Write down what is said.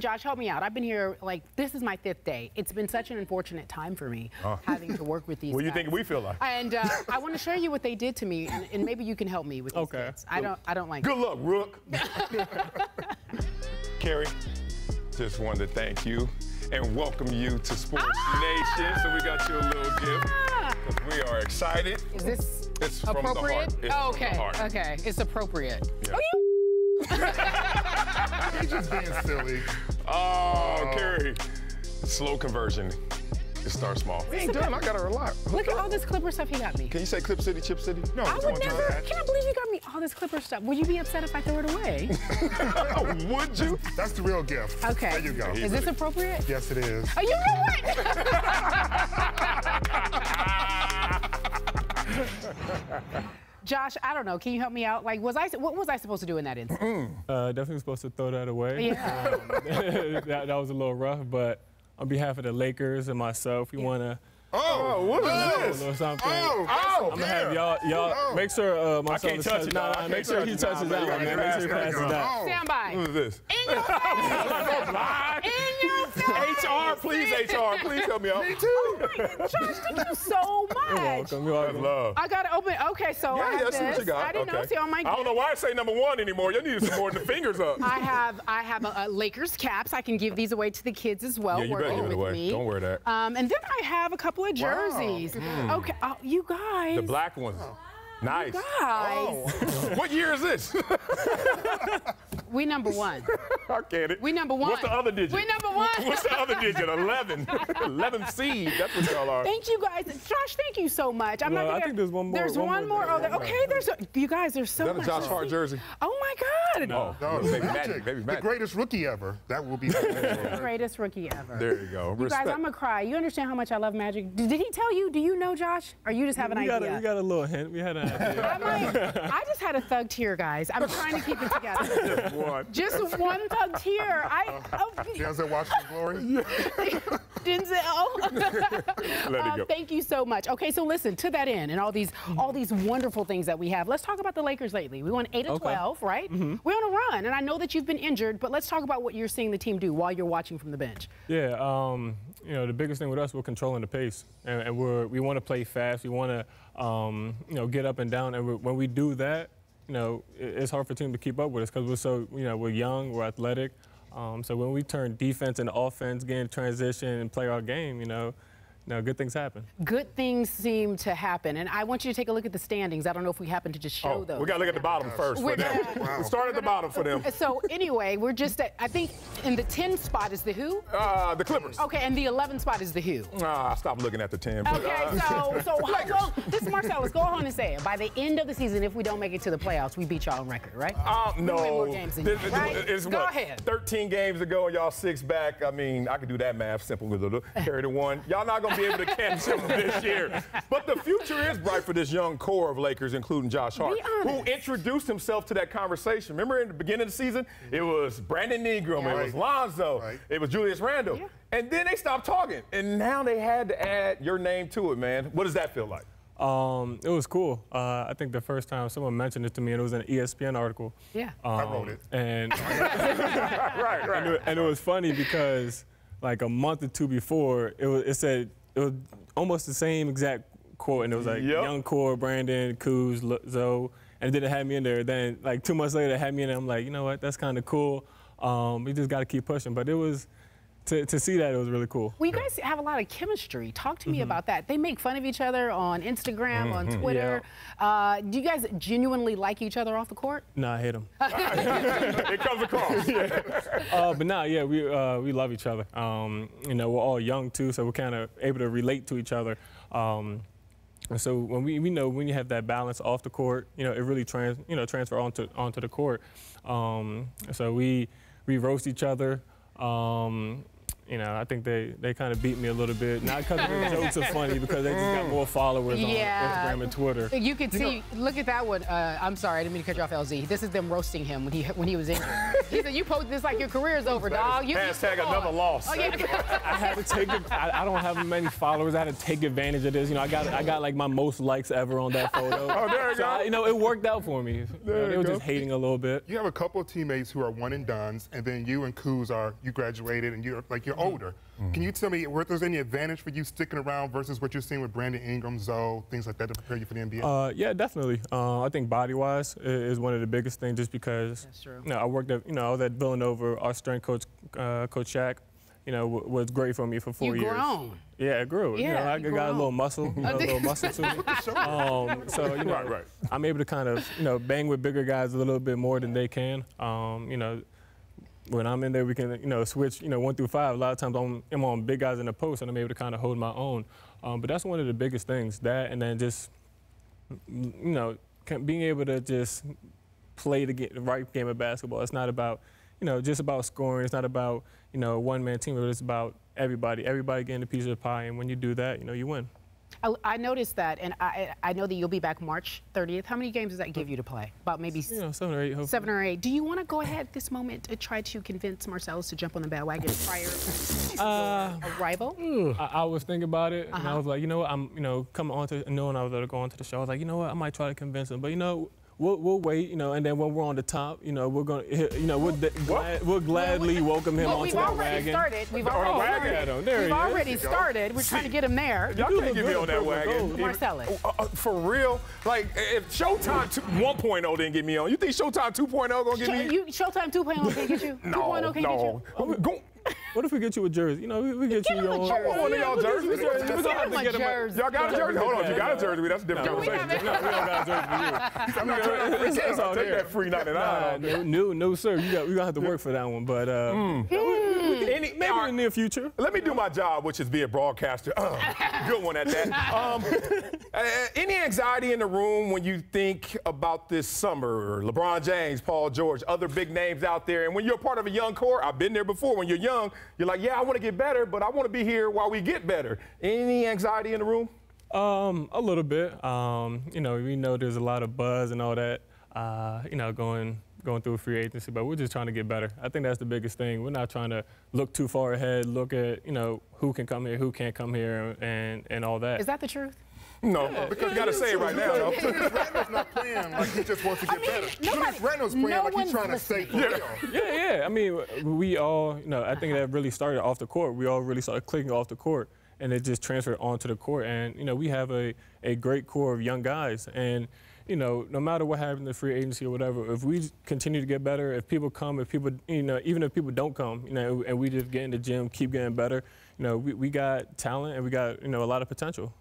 Josh, help me out. I've been here, like, this is my 5th day. It's been such an unfortunate time for me having to work with these What do you guys. think we feel like? And I want to show you what they did to me, and maybe you can help me with these kids. I don't like Good luck, Rook. Cari, just wanted to thank you and welcome you to Sports Nation. So we got you a little gift. We are excited. Is this it's appropriate? From the heart. It's okay, from the heart. okay. It's appropriate. Yeah. Oh, you He's just being silly. Oh, Cari. Slow conversion. It starts small. We ain't done. I got to relax. Look at all this Clipper stuff he got me. Can you say Clip City, Chip City? No, I would never. Can I believe you got me all this Clipper stuff? Would you be upset if I threw it away? Would you? That's the real gift. Okay. There you go. Is this appropriate? Yes, it is. Oh, you know what? Josh, I don't know. Can you help me out? Like, what was I supposed to do in that instance? Definitely supposed to throw that away. Yeah. That was a little rough, but on behalf of the Lakers and myself, we want to. Oh, what is A this? little something. Oh, I'm gonna have y'all make sure Marcellus touch it, dog. I make can't sure he touch touches it. that one, man. Make sure he passes that. Stand by. What is this? In your face. In your face. HR, please, HR, please help me out. Me too. Josh, thank you so much. You're welcome. You're welcome. That's love. I got to open. Okay, so I have see what you this. got. I didn't know. Okay. See on my. I don't know why I say #1 anymore. You need some more than the fingers up. I have a Lakers caps. I can give these away to the kids as well. Yeah, you better working give it with away. me. Don't wear that. And then I have a couple of jerseys. Okay, you guys. The black ones. Nice. Guys. What year is this? We #1. I get it. We #1. What's the other digit? We #1. What's the other digit? 11. 11 seed. That's what y'all are. Thank you guys. Josh, thank you so much. I'm not gonna, I think there's one more. There's one more. Oh, okay, you guys, there's so much. Is that a Josh Hart jersey? Oh, my God. No. Baby Magic. Baby The Magic. greatest rookie ever. That will be The greatest rookie ever. There you go. You guys, I'm going to cry. You understand how much I love Magic? Did he tell you? Do you know, Josh? Or you just have an idea? We got a little hint. We had an idea. I just had a thug tear, guys. I'm trying to keep it together. Just one. Just one thug tear. Denzel Washington Glory. Denzel. Let it go. Thank you so much. Okay, so listen, to that end and all these wonderful things that we have, let's talk about the Lakers lately. We won 8 of 12, right? We're on a run, and I know that you've been injured, but let's talk about what you're seeing the team do while you're watching from the bench. Yeah, you know, the biggest thing with us, we're controlling the pace, and we want to play fast. We want to, you know, get up and down, and when we do that, you know, it's hard for a team to keep up with us because we're so, you know, we're young, we're athletic. So when we turn defense into offense, get in transition, and play our game, you know, good things happen. Good things seem to happen, and I want you to take a look at the standings. I don't know if we happen to just show those. We got to look at the bottom first for them. We'll start at the bottom for them. So anyway, we're just at, I think in the 10 spot is the who? The Clippers. Okay, and the 11 spot is the who? Stop looking at the 10. Okay, so how long, this is Marcellus, go on and say it. By the end of the season, if we don't make it to the playoffs, we beat y'all on record, right? No. We win more games than you, right? It's go what, ahead. 13 games ago, y'all 6 back. I mean, I can do that math simple with a carry the 1. Y'all not going to be able to catch him this year. But the future is bright for this young core of Lakers, including Josh Hart, who introduced himself to that conversation. Remember in the beginning of the season, it was Brandon Ingram, it was Lonzo, it was Julius Randle. Yeah. And then they stopped talking. And now they had to add your name to it, man. What does that feel like? It was cool. I think the first time someone mentioned it to me, and it was in an ESPN article. Yeah. I wrote it. And right. And it was funny because like a month or two before, it said it was almost the same exact quote, and it was like young core, Brandon, Kuz, Zoe, and then it had me in there. Then like 2 months later, it had me in there. I'm like, you know what? That's kind of cool. We just got to keep pushing. But it was. To see that, it was really cool. Well, you guys have a lot of chemistry. Talk to me about that. They make fun of each other on Instagram, on Twitter. Yeah. Do you guys genuinely like each other off the court? No, I hate them. It comes across. But no, yeah, we love each other. You know, we're all young too, so we're kind of able to relate to each other. And so when we know when you have that balance off the court, you know, it really transfer onto the court. So we roast each other. you know, I think they kind of beat me a little bit. Not because the jokes are funny, because they just got more followers on Instagram and Twitter. You can see, look at that one. I'm sorry, I didn't mean to cut you off, LZ. This is them roasting him when he was injured. He said, you posted this like your career's over, dog. Hashtag another loss. Oh, yeah. I had to take it. I don't have many followers. I had to take advantage of this. You know, I got like my most likes ever on that photo. Oh, there you go. You know, it worked out for me. They were just hating a little bit. You have a couple of teammates who are one and dones, and then you and Kuz you graduated and you're older. Can you tell me if there's any advantage for you sticking around versus what you're seeing with Brandon Ingram, Zoe, things like that to prepare you for the NBA? Yeah, definitely. I think body-wise is one of the biggest things, just because. That's true. You know, I worked at, I was at Villanova. Our strength coach, Coach Shaq, was great for me for 4 years. You grown. Yeah, it grew. Yeah, I got a little muscle, a little muscle to me. So Right. I'm able to kind of, bang with bigger guys a little bit more than they can. When I'm in there, we can, switch, 1 through 5. A lot of times I'm on big guys in the post, and I'm able to kind of hold my own. But that's one of the biggest things. That, and then just, being able to just play the right game of basketball. It's not about, just about scoring. It's not about, one-man team. But it's about everybody getting a piece of the pie. And when you do that, you win. I noticed that, and I know that you'll be back March 30th. How many games does that give you to play? About maybe 7 or 8, hopefully. 7 or 8. Do you want to go ahead at this moment to try to convince Marcellus to jump on the bandwagon prior to your arrival? I was thinking about it, and I was like, what, I'm, coming on to, knowing I was going to go on to the show, I was like, what, I might try to convince him, but we'll wait, and then when we're on the top, we're going to, we'll gladly welcome him onto the wagon. We've already started. We're trying to get him there. Y'all can't get me on that wagon. Marcellus. For real? Like, if Showtime 1.0 didn't get me on, you think Showtime 2.0 going to get me? Showtime 2.0 can get you? 2.0 can get you? What if we get you a jersey? We get you your own. I want one of y'all jerseys. We're going to have to get him. Y'all got a jersey? Hold on, you got a jersey. That's a different conversation. No, we don't got a jersey for you. It's all take that free 99. No, sir. We're going to have to work for that one. But maybe in the near future. Let me do my job, which is be a broadcaster. Good one at that. Any anxiety in the room when you think about this summer? LeBron James, Paul George, other big names out there. And when you're part of a young core, I've been there before. When you're young, you're like, yeah, I want to get better, but I want to be here while we get better. Any anxiety in the room? A little bit. We know there's a lot of buzz and all that, going through free agency, but we're just trying to get better. I think that's the biggest thing. We're not trying to look too far ahead, look at, who can come here, who can't come here, and all that. Is that the truth? No, because you got to say it right now, though. Julius Randle's not playing like he just wants to get better. Julius Randle's playing like he's trying to stay for real. Yeah. I mean, we all, I think that really started off the court. We all really started clicking off the court, and it just transferred onto the court. And, we have a great core of young guys. And, no matter what happens in the free agency or whatever, if we continue to get better, if people come, if people, even if people don't come, and we just get in the gym, keep getting better, we got talent and we got, a lot of potential.